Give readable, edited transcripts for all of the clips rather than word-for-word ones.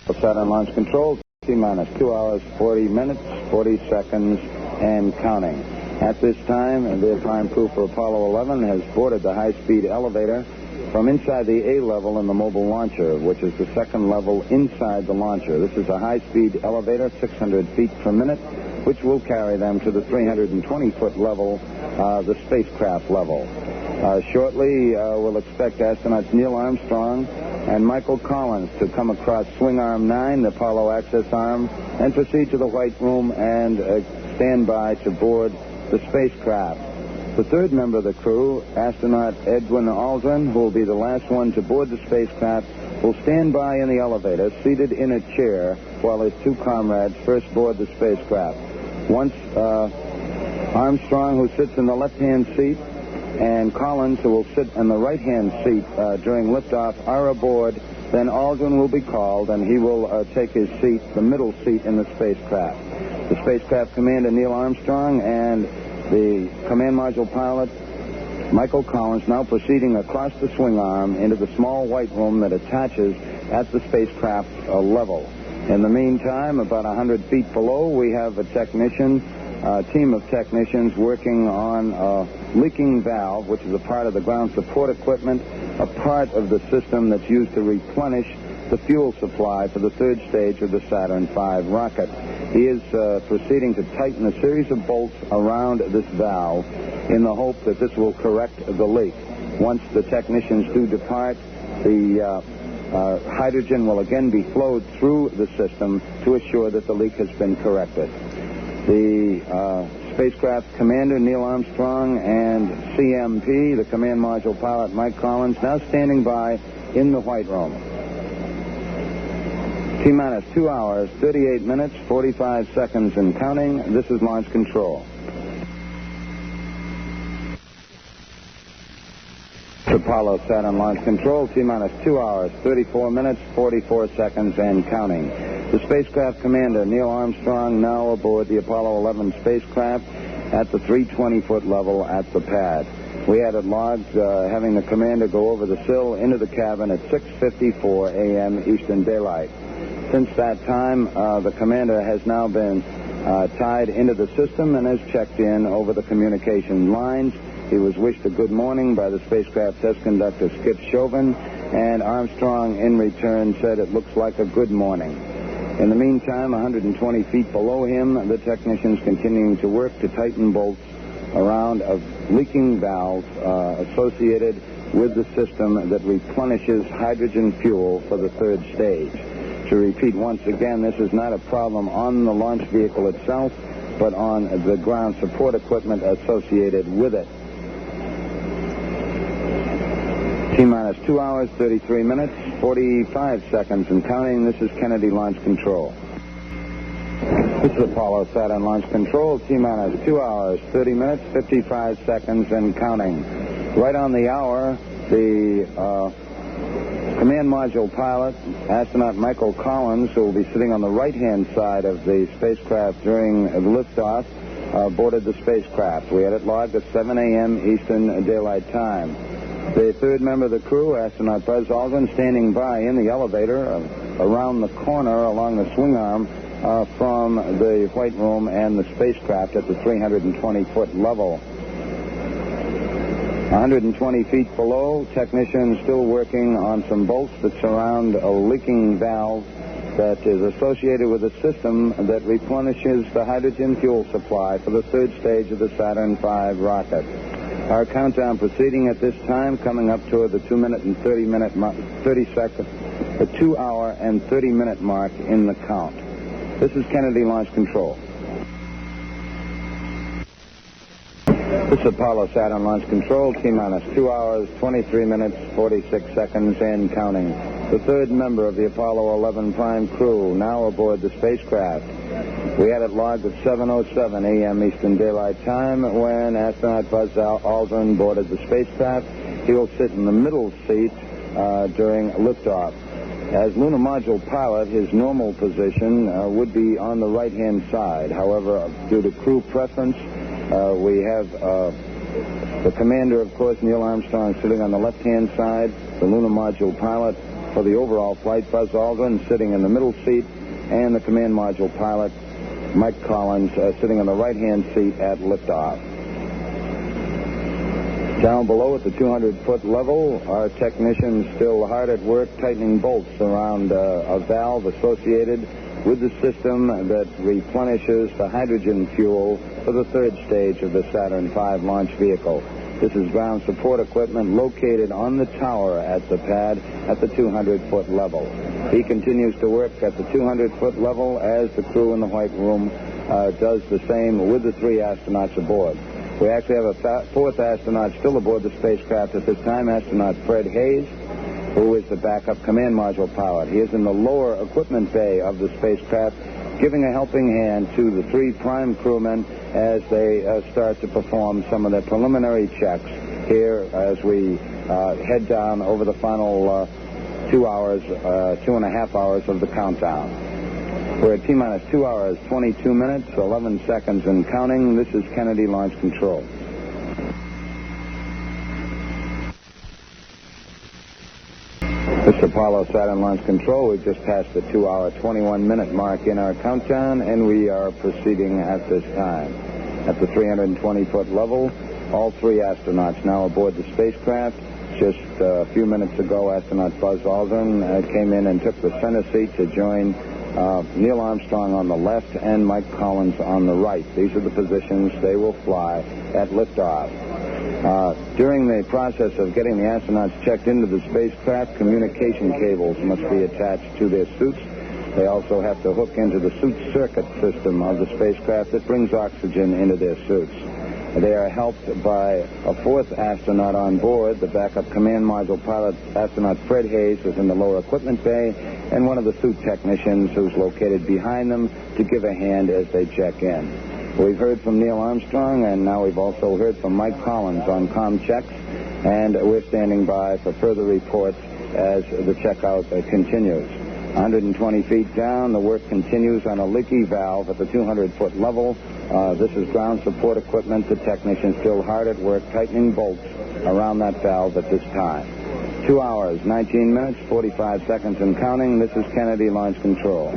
Saturn launch control, T-minus 2 hours, 40 minutes, 40 seconds, and counting. At this time, the prime crew for Apollo 11 has boarded the high-speed elevator from inside the A level in the mobile launcher, which is the second level inside the launcher. This is a high-speed elevator, 600 feet per minute, which will carry them to the 320-foot level, the spacecraft level. Shortly, we'll expect astronauts Neil Armstrong and Michael Collins to come across swing arm 9, the Apollo access arm, and proceed to the White Room and stand by to board the spacecraft. The third member of the crew, astronaut Edwin Aldrin, who will be the last one to board the spacecraft, will stand by in the elevator, seated in a chair, while his two comrades first board the spacecraft. Once Armstrong, who sits in the left-hand seat, and Collins, who will sit in the right-hand seat during liftoff, are aboard, then Aldrin will be called, and he will take his seat, the middle seat in the spacecraft. The spacecraft commander, Neil Armstrong, and the command module pilot, Michael Collins, now proceeding across the swing arm into the small White Room that attaches at the spacecraft level. In the meantime, about 100 feet below, we have a team of technicians working on a leaking valve, which is a part of the ground support equipment, a part of the system that's used to replenish the fuel supply for the third stage of the Saturn V rocket. He is proceeding to tighten a series of bolts around this valve in the hope that this will correct the leak. Once the technicians do depart, the hydrogen will again be flowed through the system to assure that the leak has been corrected. The spacecraft commander, Neil Armstrong, and CMP, the command module pilot, Mike Collins, now standing by in the White Room. T-minus 2 hours, 38 minutes, 45 seconds and counting. This is launch control. Apollo Saturn launch control, T-minus 2 hours, 34 minutes, 44 seconds and counting. The spacecraft commander, Neil Armstrong, now aboard the Apollo 11 spacecraft at the 320-foot level at the pad. We had it logged having the commander go over the sill into the cabin at 6:54 a.m. Eastern Daylight. Since that time, the commander has now been tied into the system and has checked in over the communication lines. He was wished a good morning by the spacecraft test conductor, Skip Chauvin, and Armstrong in return said it looks like a good morning. In the meantime, 120 feet below him, the technicians continuing to work to tighten bolts around a leaking valve associated with the system that replenishes hydrogen fuel for the third stage. To repeat once again, this is not a problem on the launch vehicle itself, but on the ground support equipment associated with it. T-minus 2 hours, 33 minutes, 45 seconds and counting. This is Kennedy Launch Control. This is Apollo Saturn Launch Control, T-minus 2 hours, 30 minutes, 55 seconds and counting. Right on the hour, the command module pilot, astronaut Michael Collins, who will be sitting on the right-hand side of the spacecraft during liftoff, boarded the spacecraft. We had it logged at 7 a.m. Eastern Daylight Time. The third member of the crew, astronaut Buzz Aldrin, standing by in the elevator around the corner along the swing arm from the White Room and the spacecraft at the 320-foot level. 120 feet below, technicians still working on some bolts that surround a leaking valve that is associated with a system that replenishes the hydrogen fuel supply for the third stage of the Saturn V rocket. Our countdown proceeding at this time, coming up toward the 2 hour and 30 minute mark in the count. This is Kennedy Launch Control. This is Apollo Saturn Launch Control, T-minus 2 hours, 23 minutes, 46 seconds and counting. The third member of the Apollo 11 prime crew, now aboard the spacecraft. We had it logged at 7:07 a.m. Eastern Daylight Time when astronaut Buzz Aldrin boarded the spacecraft. He will sit in the middle seat during liftoff. As lunar module pilot, his normal position would be on the right-hand side. However, due to crew preference, we have the commander, of course, Neil Armstrong, sitting on the left-hand side, the lunar module pilot, For the overall flight, Buzz Aldrin sitting in the middle seat, and the command module pilot, Mike Collins, sitting in the right-hand seat at liftoff. Down below at the 200-foot level, our technicians still hard at work tightening bolts around a valve associated with the system that replenishes the hydrogen fuel for the third stage of the Saturn V launch vehicle. This is ground support equipment located on the tower at the pad at the 200-foot level. He continues to work at the 200-foot level as the crew in the White Room does the same with the 3 astronauts aboard. We actually have a fourth astronaut still aboard the spacecraft at this time, astronaut Fred Hayes, who is the backup command module pilot. He is in the lower equipment bay of the spacecraft, giving a helping hand to the 3 prime crewmen as they start to perform some of their preliminary checks here as we head down over the final 2.5 hours of the countdown. We're at T-minus 2 hours, 22 minutes, 11 seconds and counting. This is Kennedy Launch Control. This is Apollo Saturn Launch Control. We've just passed the 2-hour, 21-minute mark in our countdown, and we are proceeding at this time. At the 320-foot level, all 3 astronauts now aboard the spacecraft. Just a few minutes ago, astronaut Buzz Aldrin came in and took the center seat to join Neil Armstrong on the left and Mike Collins on the right. These are the positions they will fly at liftoff. During the process of getting the astronauts checked into the spacecraft, communication cables must be attached to their suits. They also have to hook into the suit circuit system of the spacecraft that brings oxygen into their suits. They are helped by a 4th astronaut on board. The backup command module pilot, astronaut Fred Hayes, is in the lower equipment bay, and one of the suit technicians who's located behind them to give a hand as they check in. We've heard from Neil Armstrong, and now we've also heard from Mike Collins on comm checks, and we're standing by for further reports as the checkout continues. 120 feet down, the work continues on a leaky valve at the 200-foot level. This is ground support equipment. The technicians still hard at work tightening bolts around that valve at this time. 2 hours, 19 minutes, 45 seconds and counting. This is Kennedy Launch Control.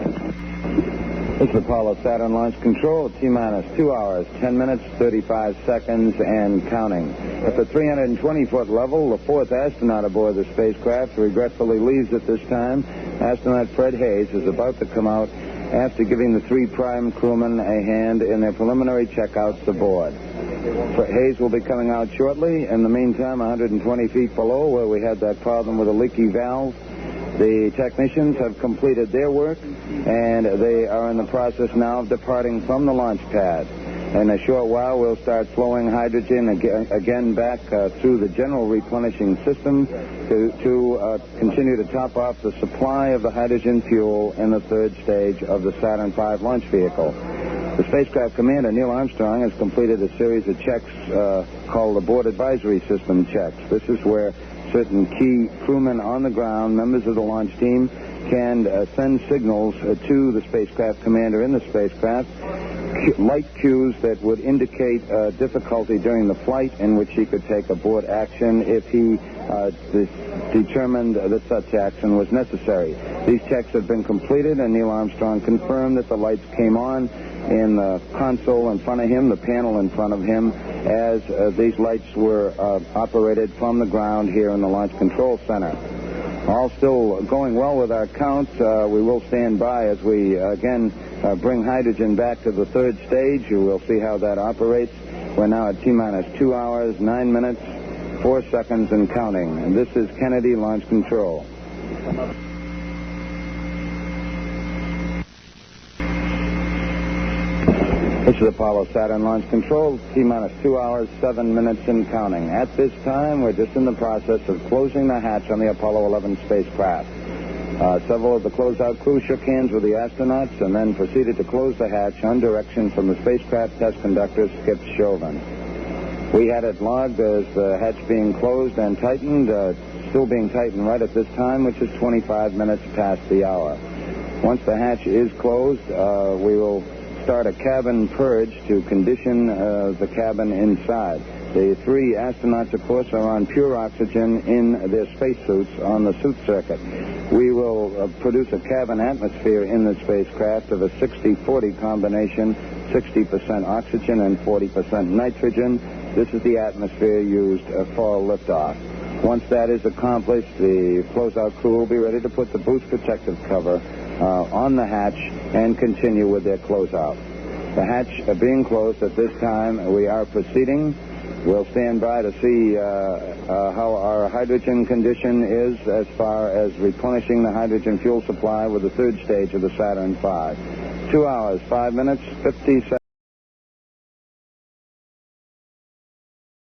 This is Apollo Saturn Launch Control, T-minus 2 hours, 10 minutes, 35 seconds, and counting. At the 320-foot level, the 4th astronaut aboard the spacecraft regretfully leaves at this time. Astronaut Fred Hayes is about to come out after giving the 3 prime crewmen a hand in their preliminary checkouts aboard. Hayes will be coming out shortly. In the meantime, 120 feet below, where we had that problem with a leaky valve, the technicians have completed their work, and they are in the process now of departing from the launch pad. In a short while, we'll start flowing hydrogen again back through the general replenishing system to continue to top off the supply of the hydrogen fuel in the third stage of the Saturn V launch vehicle. The spacecraft commander, Neil Armstrong, has completed a series of checks called Abort Advisory System checks. This is where certain key crewmen on the ground, members of the launch team, can send signals to the spacecraft commander in the spacecraft, light cues that would indicate difficulty during the flight in which he could take abort action if he determined that such action was necessary. These checks have been completed, and Neil Armstrong confirmed that the lights came on in the console in front of him, the panel in front of him, as these lights were operated from the ground here in the Launch Control Center. All still going well with our count. We will stand by as we, again, bring hydrogen back to the third stage. You will see how that operates. We're now at T-minus 2 hours, 9 minutes, 4 seconds and counting. And this is Kennedy Launch Control. This is Apollo Saturn Launch Control, T-minus 2 hours, 7 minutes and counting. At this time, we're just in the process of closing the hatch on the Apollo 11 spacecraft. Several of the closeout crew shook hands with the astronauts and then proceeded to close the hatch on direction from the spacecraft test conductor, Skip Chauvin. We had it logged as the hatch being closed and tightened, still being tightened right at this time, which is 25 minutes past the hour. Once the hatch is closed, we will start a cabin purge to condition the cabin inside. The 3 astronauts, of course, are on pure oxygen in their spacesuits on the suit circuit. We will produce a cabin atmosphere in the spacecraft of a 60-40 combination, 60% oxygen and 40% nitrogen. This is the atmosphere used for liftoff. Once that is accomplished, the closeout crew will be ready to put the boost protective cover on the hatch and continue with their closeout. The hatch being closed at this time, we are proceeding. We'll stand by to see how our hydrogen condition is as far as replenishing the hydrogen fuel supply with the 3rd stage of the Saturn V. 2 hours, 5 minutes, 50 seconds.